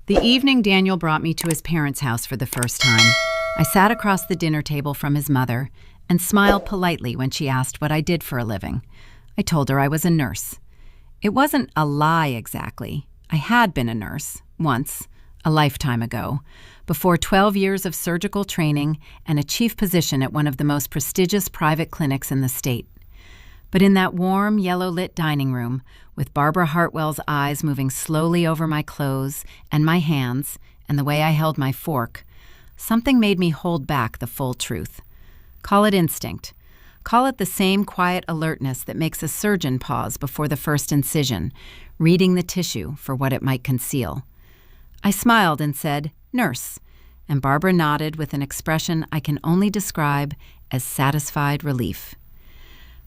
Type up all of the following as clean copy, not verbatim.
The evening Daniel brought me to his parents' house for the first time, I sat across the dinner table from his mother and smiled politely when she asked what I did for a living. I told her I was a nurse. It wasn't a lie exactly. I had been a nurse, once, a lifetime ago, before 12 years of surgical training and a chief position at one of the most prestigious private clinics in the state. But in that warm, yellow-lit dining room, with Barbara Hartwell's eyes moving slowly over my clothes and my hands and the way I held my fork, something made me hold back the full truth. Call it instinct. Call it the same quiet alertness that makes a surgeon pause before the first incision, reading the tissue for what it might conceal. I smiled and said, "Nurse," and Barbara nodded with an expression I can only describe as satisfied relief.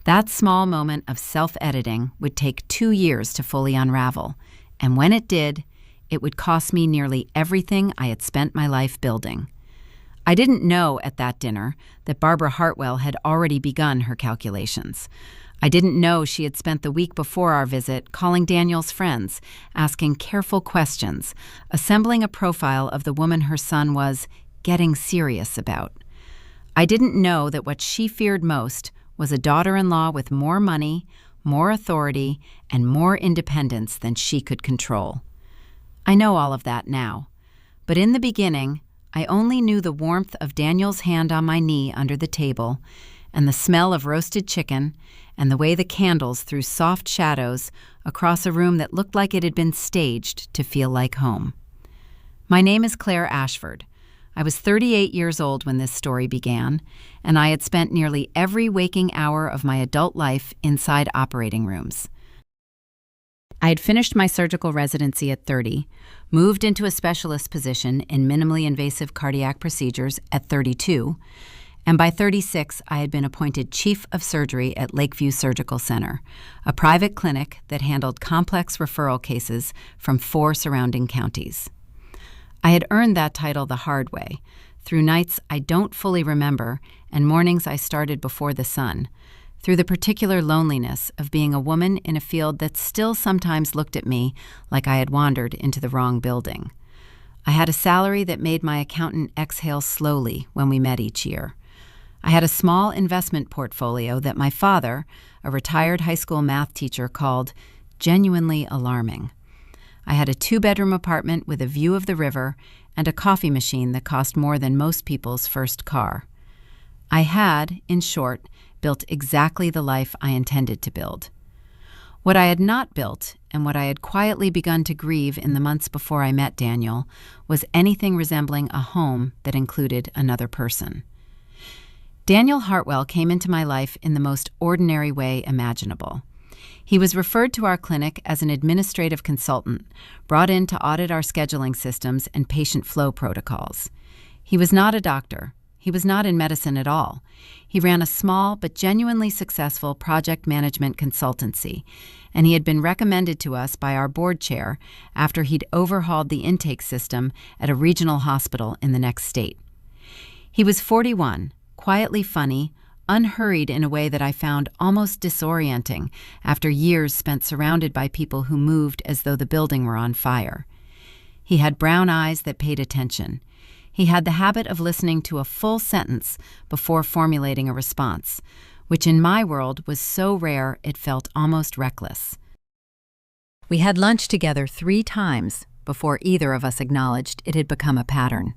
That small moment of self-editing would take 2 years to fully unravel, and when it did, it would cost me nearly everything I had spent my life building. I didn't know at that dinner that Barbara Hartwell had already begun her calculations. I didn't know she had spent the week before our visit calling Daniel's friends, asking careful questions, assembling a profile of the woman her son was getting serious about. I didn't know that what she feared most was a daughter-in-law with more money, more authority, and more independence than she could control. I know all of that now, but in the beginning, I only knew the warmth of Daniel's hand on my knee under the table, and the smell of roasted chicken, and the way the candles threw soft shadows across a room that looked like it had been staged to feel like home. My name is Claire Ashford. I was 38 years old when this story began, and I had spent nearly every waking hour of my adult life inside operating rooms. I had finished my surgical residency at 30, moved into a specialist position in minimally invasive cardiac procedures at 32, and by 36 I had been appointed Chief of Surgery at Lakeview Surgical Center, a private clinic that handled complex referral cases from 4 surrounding counties. I had earned that title the hard way, through nights I don't fully remember and mornings I started before the sun, through the particular loneliness of being a woman in a field that still sometimes looked at me like I had wandered into the wrong building. I had a salary that made my accountant exhale slowly when we met each year. I had a small investment portfolio that my father, a retired high school math teacher, called genuinely alarming. I had a 2-bedroom apartment with a view of the river and a coffee machine that cost more than most people's first car. I had, in short, built exactly the life I intended to build. What I had not built, and what I had quietly begun to grieve in the months before I met Daniel, was anything resembling a home that included another person. Daniel Hartwell came into my life in the most ordinary way imaginable. He was referred to our clinic as an administrative consultant, brought in to audit our scheduling systems and patient flow protocols. He was not a doctor. He was not in medicine at all. He ran a small but genuinely successful project management consultancy, and he had been recommended to us by our board chair after he'd overhauled the intake system at a regional hospital in the next state. He was 41, quietly funny, unhurried in a way that I found almost disorienting after years spent surrounded by people who moved as though the building were on fire. He had brown eyes that paid attention. He had the habit of listening to a full sentence before formulating a response, which in my world was so rare it felt almost reckless. We had lunch together 3 times before either of us acknowledged it had become a pattern.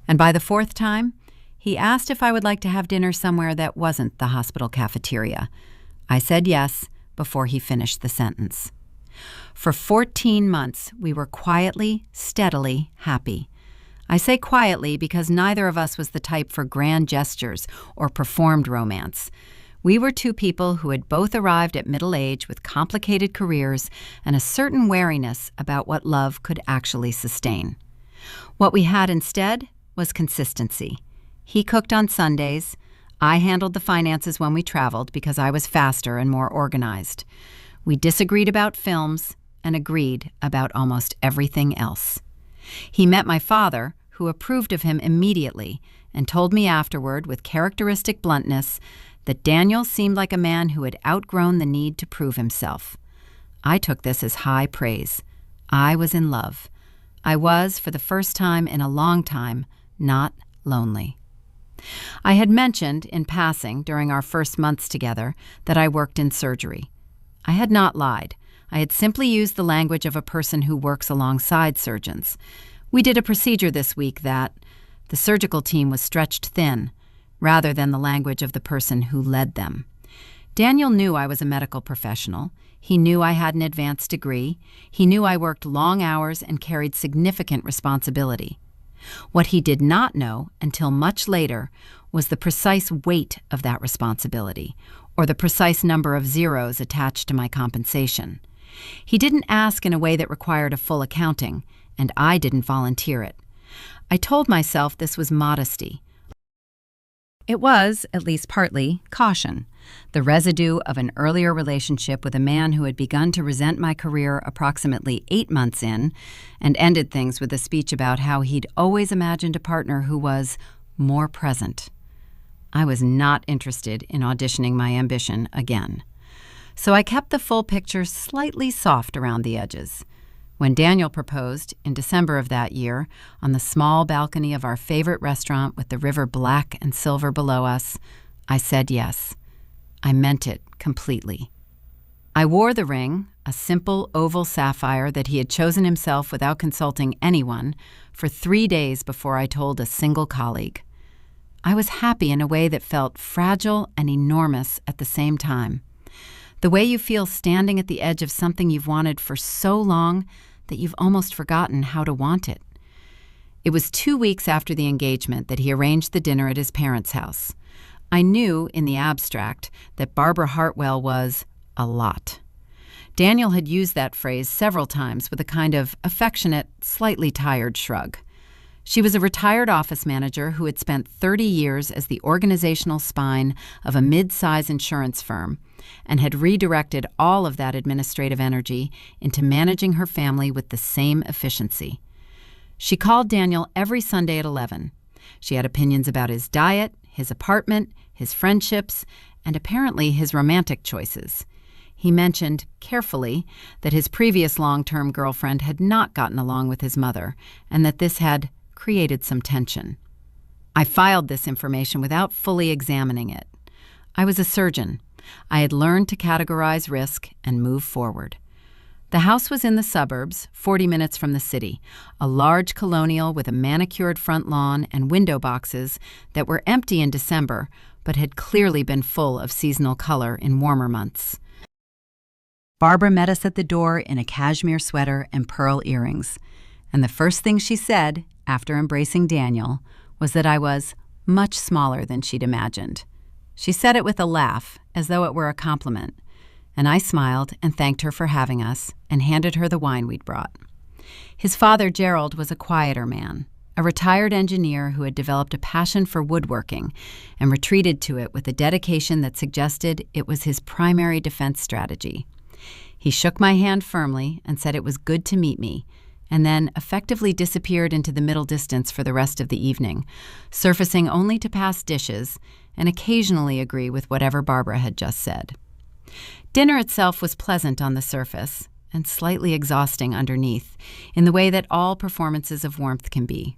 And by the 4th time, he asked if I would like to have dinner somewhere that wasn't the hospital cafeteria. I said yes before he finished the sentence. For 14 months, we were quietly, steadily happy. I say quietly because neither of us was the type for grand gestures or performed romance. We were 2 people who had both arrived at middle age with complicated careers and a certain wariness about what love could actually sustain. What we had instead was consistency. He cooked on Sundays. I handled the finances when we traveled because I was faster and more organized. We disagreed about films and agreed about almost everything else. He met my father, who approved of him immediately, and told me afterward with characteristic bluntness that Daniel seemed like a man who had outgrown the need to prove himself. I took this as high praise. I was in love. I was, for the first time in a long time, not lonely. I had mentioned, in passing, during our first months together, that I worked in surgery. I had not lied. I had simply used the language of a person who works alongside surgeons. We did a procedure this week that the surgical team was stretched thin, rather than the language of the person who led them. Daniel knew I was a medical professional. He knew I had an advanced degree. He knew I worked long hours and carried significant responsibility. What he did not know, until much later, was the precise weight of that responsibility, or the precise number of zeros attached to my compensation. He didn't ask in a way that required a full accounting, and I didn't volunteer it. I told myself this was modesty. It was, at least partly, caution, the residue of an earlier relationship with a man who had begun to resent my career approximately 8 months in, and ended things with a speech about how he'd always imagined a partner who was more present. I was not interested in auditioning my ambition again. So I kept the full picture slightly soft around the edges. When Daniel proposed, in December of that year, on the small balcony of our favorite restaurant with the river black and silver below us, I said yes. I meant it completely. I wore the ring, a simple oval sapphire that he had chosen himself without consulting anyone, for 3 days before I told a single colleague. I was happy in a way that felt fragile and enormous at the same time. The way you feel standing at the edge of something you've wanted for so long that you've almost forgotten how to want it. It was 2 weeks after the engagement that he arranged the dinner at his parents' house. I knew, in the abstract, that Barbara Hartwell was a lot. Daniel had used that phrase several times with a kind of affectionate, slightly tired shrug. She was a retired office manager who had spent 30 years as the organizational spine of a mid-size insurance firm and had redirected all of that administrative energy into managing her family with the same efficiency. She called Daniel every Sunday at 11. She had opinions about his diet, his apartment, his friendships, and apparently his romantic choices. He mentioned, carefully, that his previous long-term girlfriend had not gotten along with his mother, and that this had created some tension. I filed this information without fully examining it. I was a surgeon. I had learned to categorize risk and move forward. The house was in the suburbs, 40 minutes from the city, a large colonial with a manicured front lawn and window boxes that were empty in December, but had clearly been full of seasonal color in warmer months. Barbara met us at the door in a cashmere sweater and pearl earrings, and the first thing she said, after embracing Daniel, was that I was much smaller than she'd imagined. She said it with a laugh, as though it were a compliment, and I smiled and thanked her for having us and handed her the wine we'd brought. His father, Gerald, was a quieter man, a retired engineer who had developed a passion for woodworking and retreated to it with a dedication that suggested it was his primary defense strategy. He shook my hand firmly and said it was good to meet me, and then effectively disappeared into the middle distance for the rest of the evening, surfacing only to pass dishes and occasionally agree with whatever Barbara had just said. Dinner itself was pleasant on the surface and slightly exhausting underneath, in the way that all performances of warmth can be.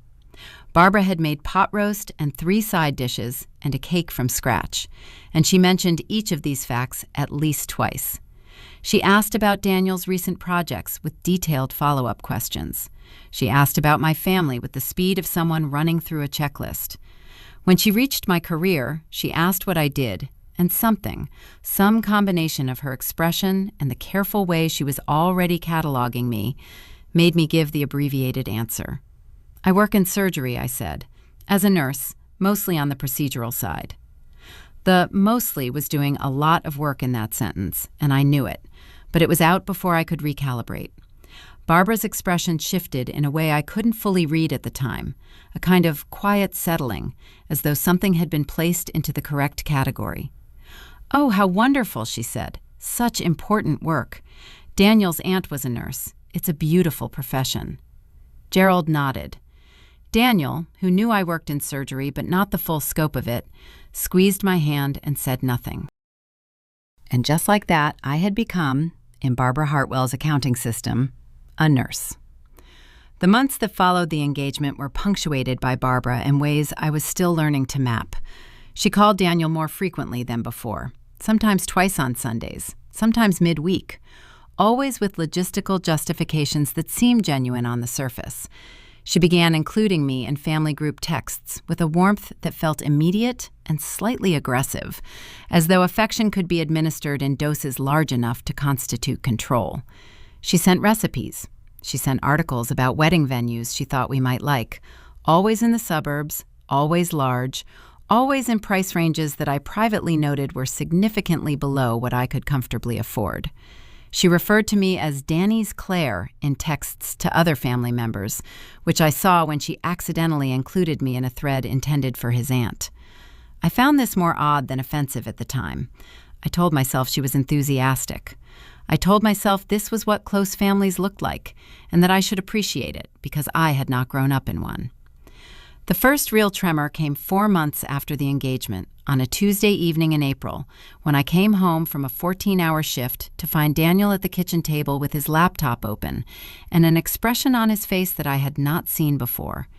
Barbara had made pot roast and 3 side dishes and a cake from scratch, and she mentioned each of these facts at least twice. She asked about Daniel's recent projects with detailed follow-up questions. She asked about my family with the speed of someone running through a checklist. When she reached my career, she asked what I did, and some combination of her expression and the careful way she was already cataloging me, made me give the abbreviated answer. I work in surgery, I said, as a nurse, mostly on the procedural side. The mostly was doing a lot of work in that sentence, and I knew it, but it was out before I could recalibrate. Barbara's expression shifted in a way I couldn't fully read at the time, a kind of quiet settling, as though something had been placed into the correct category. "Oh, how wonderful," she said. "Such important work. Daniel's aunt was a nurse. It's a beautiful profession." Gerald nodded. Daniel, who knew I worked in surgery but not the full scope of it, squeezed my hand and said nothing. And just like that, I had become, in Barbara Hartwell's accounting system, a nurse. The months that followed the engagement were punctuated by Barbara in ways I was still learning to map. She called Daniel more frequently than before, sometimes twice on Sundays, sometimes midweek, always with logistical justifications that seemed genuine on the surface. She began including me in family group texts with a warmth that felt immediate and slightly aggressive, as though affection could be administered in doses large enough to constitute control. She sent recipes. She sent articles about wedding venues she thought we might like, always in the suburbs, always large, always in price ranges that I privately noted were significantly below what I could comfortably afford. She referred to me as Danny's Claire in texts to other family members, which I saw when she accidentally included me in a thread intended for his aunt. I found this more odd than offensive at the time. I told myself she was enthusiastic. I told myself this was what close families looked like, and that I should appreciate it because I had not grown up in one. The first real tremor came 4 months after the engagement, on a Tuesday evening in April, when I came home from a 14-hour shift to find Daniel at the kitchen table with his laptop open and an expression on his face that I had not seen before.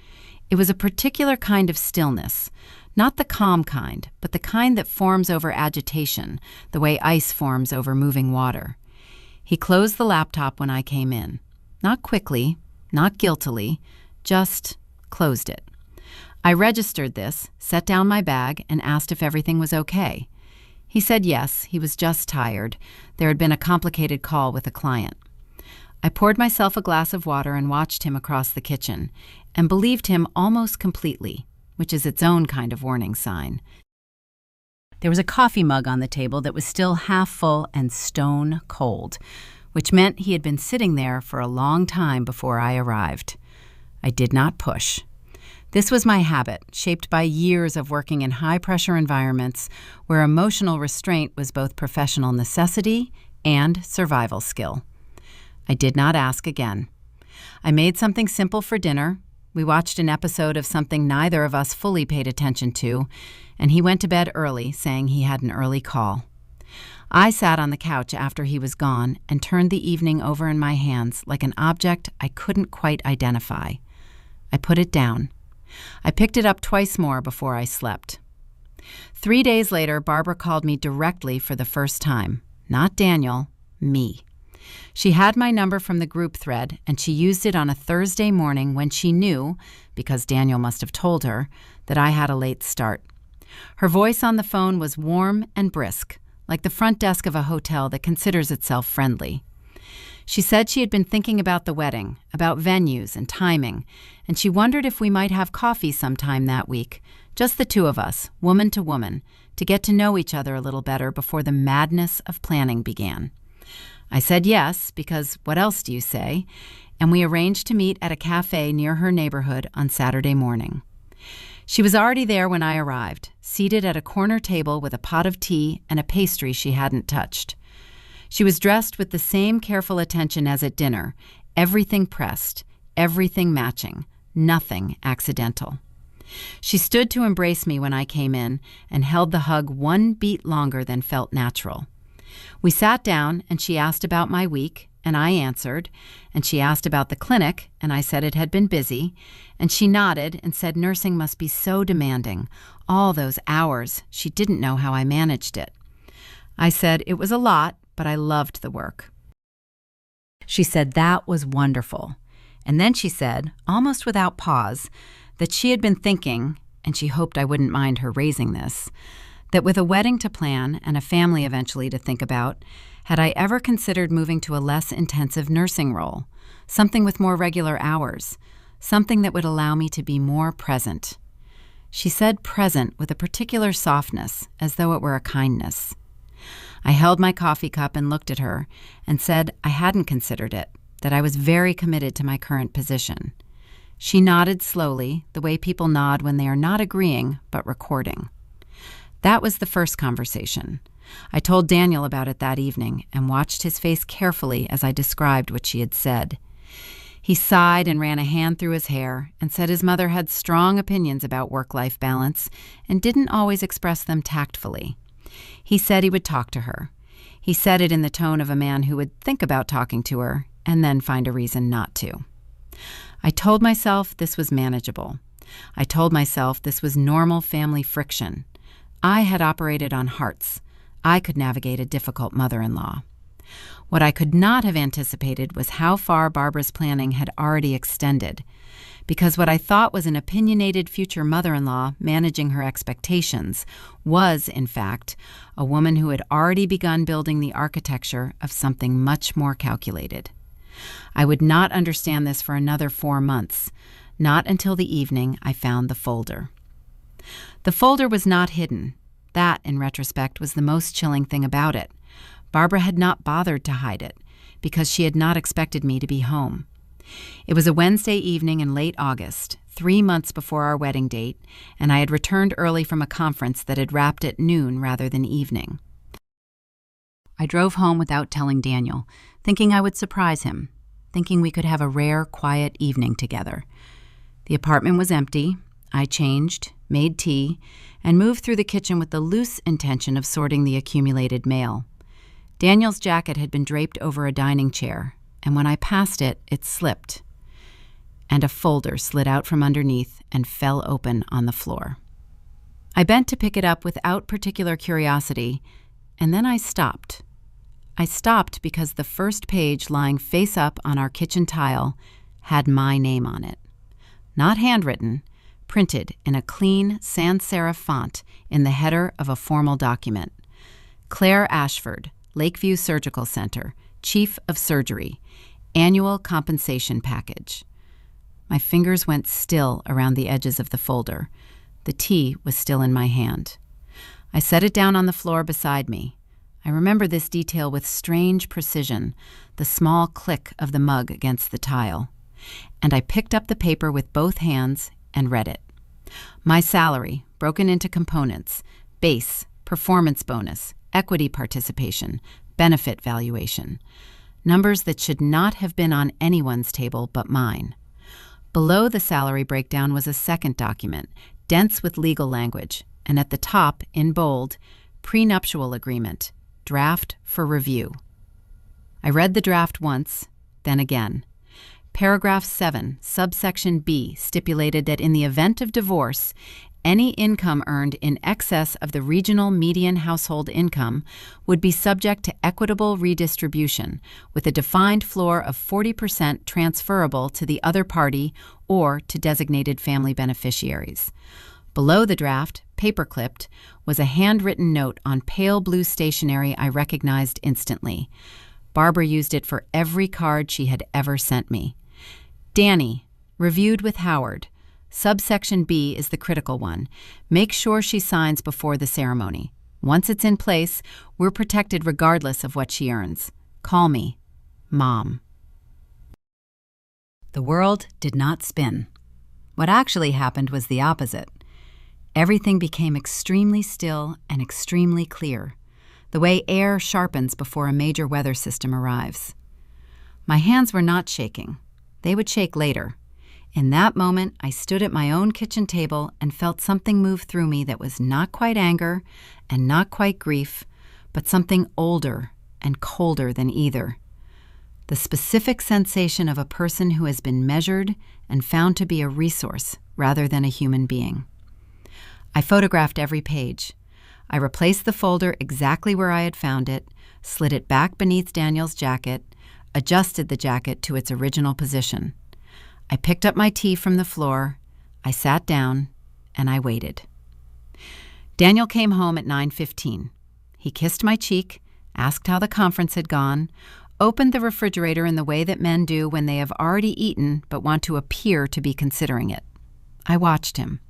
It was a particular kind of stillness, not the calm kind, but the kind that forms over agitation, the way ice forms over moving water. He closed the laptop when I came in. Not quickly, not guiltily, just closed it. I registered this, set down my bag, and asked if everything was okay. He said yes, he was just tired. There had been a complicated call with a client. I poured myself a glass of water and watched him across the kitchen, and believed him almost completely, which is its own kind of warning sign. There was a coffee mug on the table that was still half full and stone cold, which meant he had been sitting there for a long time before I arrived. I did not push. This was my habit, shaped by years of working in high-pressure environments where emotional restraint was both professional necessity and survival skill. I did not ask again. I made something simple for dinner. We watched an episode of something neither of us fully paid attention to, and he went to bed early, saying he had an early call. I sat on the couch after he was gone and turned the evening over in my hands like an object I couldn't quite identify. I put it down. I picked it up twice more before I slept. 3 days later, Barbara called me directly for the first time. Not Daniel, me. She had my number from the group thread, and she used it on a Thursday morning when she knew, because Daniel must have told her, that I had a late start. Her voice on the phone was warm and brisk, like the front desk of a hotel that considers itself friendly. She said she had been thinking about the wedding, about venues and timing, and she wondered if we might have coffee sometime that week, just the two of us, woman to woman, to get to know each other a little better before the madness of planning began. I said yes, because what else do you say? And we arranged to meet at a cafe near her neighborhood on Saturday morning. She was already there when I arrived, seated at a corner table with a pot of tea and a pastry she hadn't touched. She was dressed with the same careful attention as at dinner, everything pressed, everything matching, nothing accidental. She stood to embrace me when I came in and held the hug 1 beat longer than felt natural. We sat down and she asked about my week, and I answered, and she asked about the clinic, and I said it had been busy, and she nodded and said nursing must be so demanding. All those hours, she didn't know how I managed it. I said it was a lot, but I loved the work. She said that was wonderful. And then she said, almost without pause, that she had been thinking, and she hoped I wouldn't mind her raising this, that with a wedding to plan and a family eventually to think about, had I ever considered moving to a less intensive nursing role, something with more regular hours, something that would allow me to be more present. She said present with a particular softness, as though it were a kindness. I held my coffee cup and looked at her and said I hadn't considered it, that I was very committed to my current position. She nodded slowly, the way people nod when they are not agreeing but recording. That was the first conversation. I told Daniel about it that evening and watched his face carefully as I described what she had said. He sighed and ran a hand through his hair and said his mother had strong opinions about work-life balance and didn't always express them tactfully. He said he would talk to her. He said it in the tone of a man who would think about talking to her and then find a reason not to. I told myself this was manageable. I told myself this was normal family friction. I had operated on hearts. I could navigate a difficult mother-in-law. What I could not have anticipated was how far Barbara's planning had already extended, because what I thought was an opinionated future mother-in-law managing her expectations was, in fact, a woman who had already begun building the architecture of something much more calculated. I would not understand this for another 4 months, not until the evening I found the folder. The folder was not hidden. That, in retrospect, was the most chilling thing about it. Barbara had not bothered to hide it, because she had not expected me to be home. It was a Wednesday evening in late August, 3 months before our wedding date, and I had returned early from a conference that had wrapped at noon rather than evening. I drove home without telling Daniel, thinking I would surprise him, thinking we could have a rare, quiet evening together. The apartment was empty. I changed, made tea, and moved through the kitchen with the loose intention of sorting the accumulated mail. Daniel's jacket had been draped over a dining chair, and when I passed it, it slipped, and a folder slid out from underneath and fell open on the floor. I bent to pick it up without particular curiosity, and then I stopped. I stopped because the first page lying face up on our kitchen tile had my name on it. Not handwritten, printed in a clean sans serif font in the header of a formal document. Claire Ashford, Lakeview Surgical Center, Chief of Surgery, Annual Compensation Package. My fingers went still around the edges of the folder. The tea was still in my hand. I set it down on the floor beside me. I remember this detail with strange precision, the small click of the mug against the tile. And I picked up the paper with both hands and read it. My salary, broken into components: base, performance bonus, equity participation, benefit valuation. Numbers that should not have been on anyone's table but mine. Below the salary breakdown was a second document, dense with legal language, and at the top, in bold, prenuptial agreement, draft for review. I read the draft once, then again. Paragraph 7, subsection B, stipulated that in the event of divorce, any income earned in excess of the regional median household income would be subject to equitable redistribution, with a defined floor of 40% transferable to the other party or to designated family beneficiaries. Below the draft, paper-clipped, was a handwritten note on pale blue stationery I recognized instantly. Barbara used it for every card she had ever sent me. Danny, reviewed with Howard. Subsection B is the critical one. Make sure she signs before the ceremony. Once it's in place, we're protected regardless of what she earns. Call me Mom. The world did not spin. What actually happened was the opposite. Everything became extremely still and extremely clear, the way air sharpens before a major weather system arrives. My hands were not shaking. They would shake later. In that moment, I stood at my own kitchen table and felt something move through me that was not quite anger and not quite grief, but something older and colder than either. The specific sensation of a person who has been measured and found to be a resource rather than a human being. I photographed every page. I replaced the folder exactly where I had found it, slid it back beneath Daniel's jacket, adjusted the jacket to its original position. I picked up my tea from the floor, I sat down, and I waited. Daniel came home at 9:15. He kissed my cheek, asked how the conference had gone, opened the refrigerator in the way that men do when they have already eaten but want to appear to be considering it. I watched him.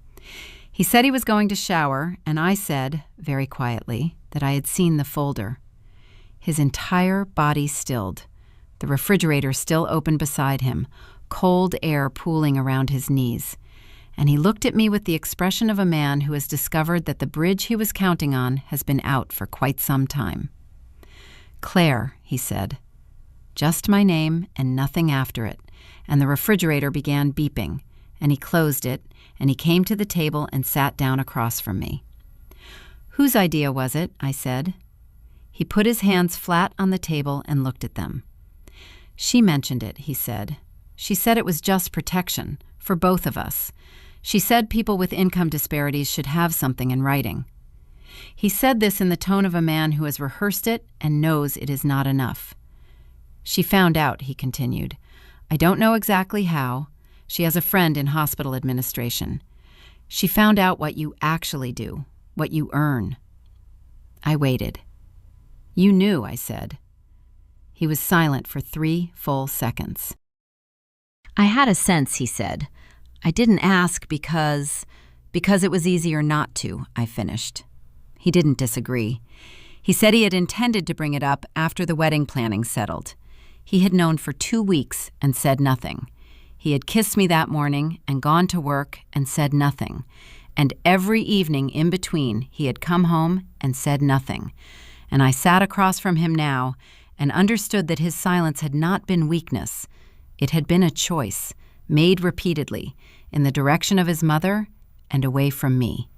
He said he was going to shower, and I said, very quietly, that I had seen the folder. His entire body stilled. The refrigerator still open beside him, cold air pooling around his knees, and he looked at me with the expression of a man who has discovered that the bridge he was counting on has been out for quite some time. "Claire," he said. Just my name and nothing after it, and the refrigerator began beeping, and he closed it, and he came to the table and sat down across from me. "Whose idea was it?" I said. He put his hands flat on the table and looked at them. "She mentioned it," he said. She said it was just protection, for both of us. She said people with income disparities should have something in writing. He said this in the tone of a man who has rehearsed it and knows it is not enough. She found out, he continued. I don't know exactly how. She has a friend in hospital administration. She found out what you actually do, what you earn. I waited. You knew, I said. He was silent for 3 full seconds. I had a sense, he said. I didn't ask because it was easier not to, I finished. He didn't disagree. He said he had intended to bring it up after the wedding planning settled. He had known for 2 weeks and said nothing. He had kissed me that morning and gone to work and said nothing. And every evening in between, he had come home and said nothing. And I sat across from him now and understood that his silence had not been weakness. It had been a choice, made repeatedly, in the direction of his mother and away from me.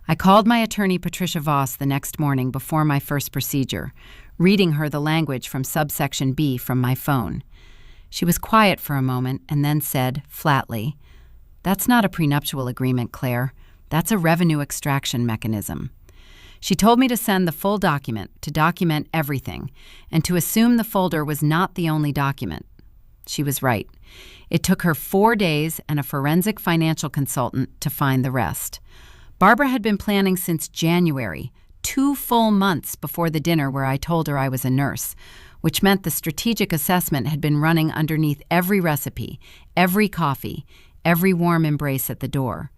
I called my attorney Patricia Voss the next morning before my first procedure, reading her the language from subsection B from my phone. She was quiet for a moment and then said, flatly, "That's not a prenuptial agreement, Claire. That's a revenue extraction mechanism." She told me to send the full document, to document everything, and to assume the folder was not the only document. She was right. It took her 4 days and a forensic financial consultant to find the rest. Barbara had been planning since January, 2 full months before the dinner where I told her I was a nurse, which meant the strategic assessment had been running underneath every recipe, every coffee, every warm embrace at the door.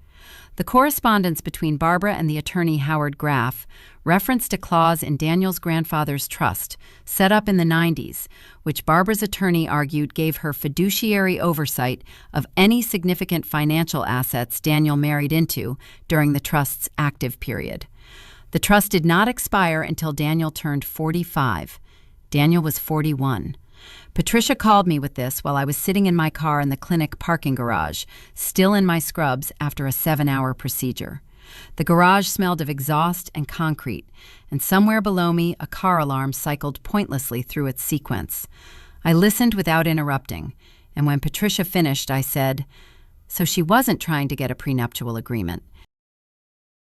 The correspondence between Barbara and the attorney Howard Graff referenced a clause in Daniel's grandfather's trust, set up in the 90s, which Barbara's attorney argued gave her fiduciary oversight of any significant financial assets Daniel married into during the trust's active period. The trust did not expire until Daniel turned 45. Daniel was 41. Patricia called me with this while I was sitting in my car in the clinic parking garage, still in my scrubs after a 7-hour procedure. The garage smelled of exhaust and concrete, and somewhere below me a car alarm cycled pointlessly through its sequence. I listened without interrupting, and when Patricia finished, I said, "So she wasn't trying to get a prenuptial agreement.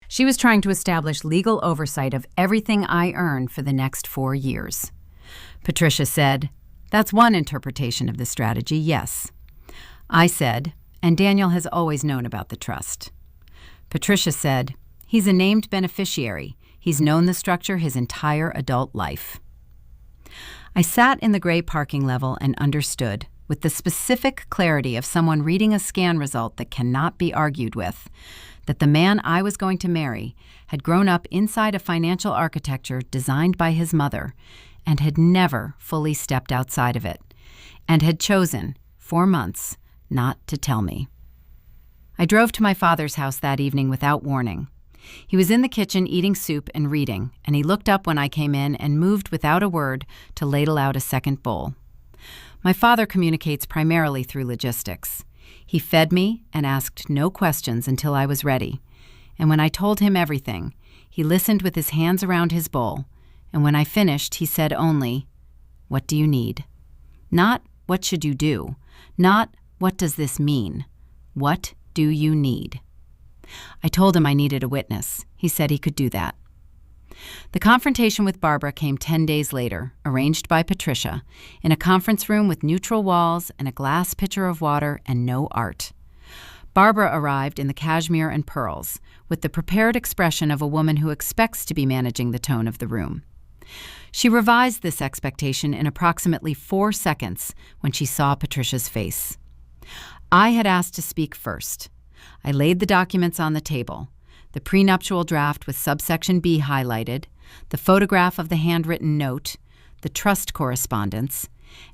She was trying to establish legal oversight of everything I earn for the next 4 years." Patricia said, "That's one interpretation of the strategy, yes." I said, "And Daniel has always known about the trust." Patricia said, "He's a named beneficiary. He's known the structure his entire adult life." I sat in the gray parking level and understood, with the specific clarity of someone reading a scan result that cannot be argued with, that the man I was going to marry had grown up inside a financial architecture designed by his mother and had never fully stepped outside of it, and had chosen, for months, not to tell me. I drove to my father's house that evening without warning. He was in the kitchen eating soup and reading, and he looked up when I came in and moved without a word to ladle out a second bowl. My father communicates primarily through logistics. He fed me and asked no questions until I was ready, and when I told him everything, he listened with his hands around his bowl, and when I finished, he said only, "What do you need?" Not, "What should you do?" Not, "What does this mean?" "What do you need?" I told him I needed a witness. He said he could do that. The confrontation with Barbara came 10 days later, arranged by Patricia, in a conference room with neutral walls and a glass pitcher of water and no art. Barbara arrived in the cashmere and pearls, with the prepared expression of a woman who expects to be managing the tone of the room. She revised this expectation in approximately 4 seconds when she saw Patricia's face. I had asked to speak first. I laid the documents on the table, the prenuptial draft with subsection B highlighted, the photograph of the handwritten note, the trust correspondence,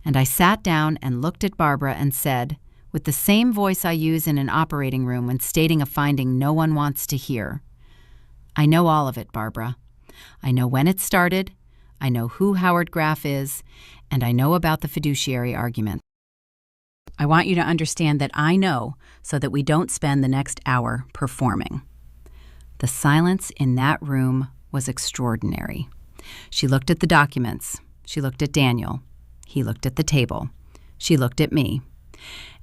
and I sat down and looked at Barbara and said, with the same voice I use in an operating room when stating a finding no one wants to hear, "I know all of it, Barbara. I know when it started, I know who Howard Graff is, and I know about the fiduciary argument. I want you to understand that I know so that we don't spend the next hour performing." The silence in that room was extraordinary. She looked at the documents. She looked at Daniel. He looked at the table. She looked at me.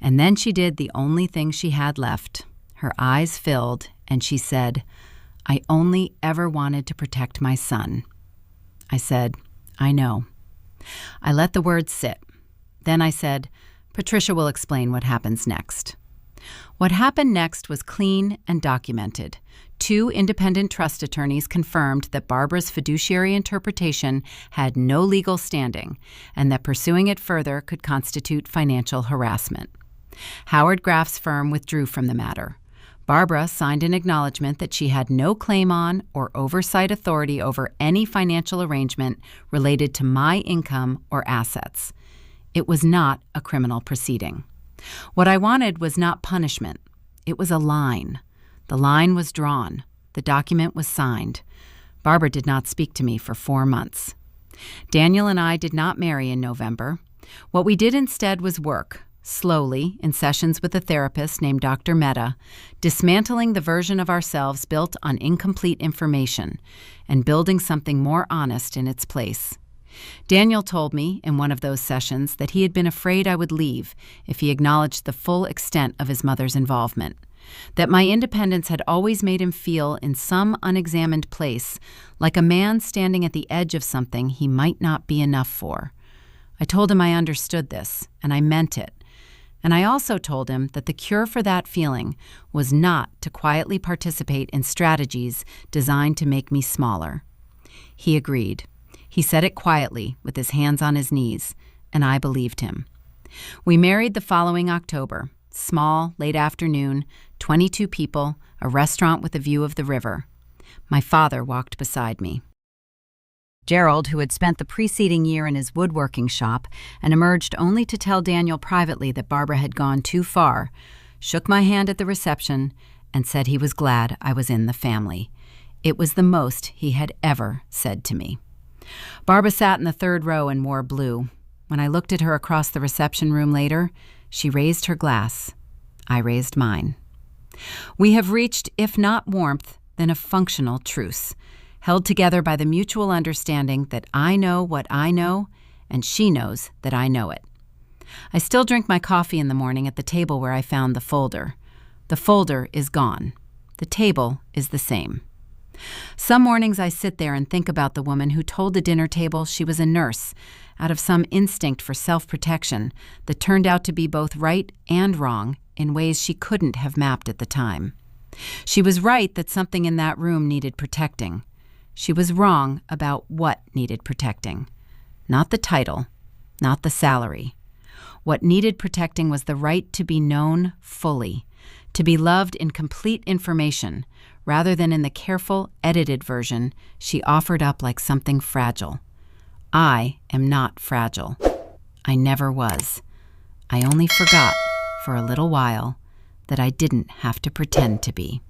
And then she did the only thing she had left. Her eyes filled, and she said, "I only ever wanted to protect my son." I said, "I know." I let the words sit. Then I said, "Patricia will explain what happens next." What happened next was clean and documented. 2 independent trust attorneys confirmed that Barbara's fiduciary interpretation had no legal standing and that pursuing it further could constitute financial harassment. Howard Graff's firm withdrew from the matter. Barbara signed an acknowledgement that she had no claim on or oversight authority over any financial arrangement related to my income or assets. It was not a criminal proceeding. What I wanted was not punishment. It was a line. The line was drawn. The document was signed. Barbara did not speak to me for 4 months. Daniel and I did not marry in November. What we did instead was work, slowly, in sessions with a therapist named Dr. Mehta, dismantling the version of ourselves built on incomplete information and building something more honest in its place. Daniel told me in one of those sessions that he had been afraid I would leave if he acknowledged the full extent of his mother's involvement, that my independence had always made him feel in some unexamined place like a man standing at the edge of something he might not be enough for. I told him I understood this, and I meant it. And I also told him that the cure for that feeling was not to quietly participate in strategies designed to make me smaller. He agreed. He said it quietly, with his hands on his knees, and I believed him. We married the following October. Small, late afternoon, 22 people, a restaurant with a view of the river. My father walked beside me. Gerald, who had spent the preceding year in his woodworking shop and emerged only to tell Daniel privately that Barbara had gone too far, shook my hand at the reception and said he was glad I was in the family. It was the most he had ever said to me. Barbara sat in the 3rd row and wore blue. When I looked at her across the reception room later, she raised her glass. I raised mine. We have reached, if not warmth, then a functional truce, held together by the mutual understanding that I know what I know, and she knows that I know it. I still drink my coffee in the morning at the table where I found the folder. The folder is gone. The table is the same. Some mornings I sit there and think about the woman who told the dinner table she was a nurse out of some instinct for self-protection that turned out to be both right and wrong in ways she couldn't have mapped at the time. She was right that something in that room needed protecting. She was wrong about what needed protecting. Not the title, not the salary. What needed protecting was the right to be known fully, to be loved in complete information, rather than in the careful, edited version she offered up like something fragile. I am not fragile. I never was. I only forgot, for a little while, that I didn't have to pretend to be.